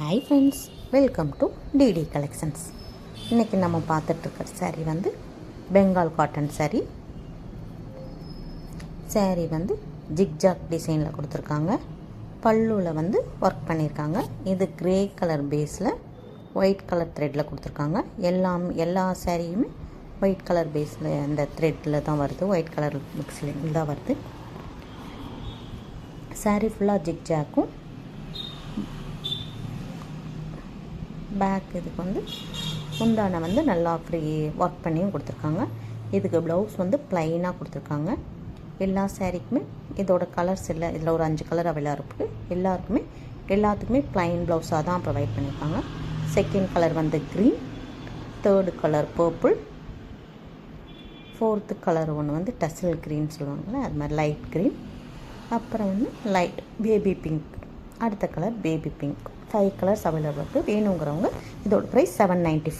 Hi friends, welcome to DD collections. இன்றைக்கி நம்ம பார்த்துட்ருக்கிற சாரீ வந்து பெங்கால் காட்டன் சாரீ. சாரீ வந்து ஜிக்ஜாக் டிசைனில் கொடுத்துருக்காங்க. பல்லுவில் வந்து ஒர்க் பண்ணியிருக்காங்க. இது கிரே கலர் பேஸில் ஒயிட் கலர் த்ரெட்டில் கொடுத்துருக்காங்க. எல்லா சாரியுமே ஒயிட் கலர் பேஸில் அந்த த்ரெட்டில் தான் வருது. ஒயிட் கலர் மிக்ஸில் தான் வருது. சாரீ ஃபுல்லாக ஜிக்ஜாக்கும் பேக் இதுக்கு வந்து முந்தானை வந்து நல்லா ஃப்ரீ ஒர்க் பண்ணியும் கொடுத்துருக்காங்க. இதுக்கு ப்ளவுஸ் வந்து ப்ளைனாக கொடுத்துருக்காங்க. எல்லா சாரீக்குமே இதோட கலர்ஸ் இல்லை, இதில் ஒரு 5 கலர் அவைலபிளாக இருக்குது. எல்லாத்துக்குமே ப்ளைன் ப்ளவுஸாக தான் ப்ரொவைட் பண்ணியிருக்காங்க. செகண்ட் கலர் வந்து green, third colour purple, fourth colour ஒன்று வந்து டசில் க்ரீன் சொல்லுவாங்கள்ல, அது மாதிரி லைட் க்ரீன், அப்புறம் வந்து லைட் பேபி பிங்க், அடுத்த colour baby pink. 5 colours available இருக்குது. வேணுங்கிறவங்க இதோட ப்ரைஸ் $795.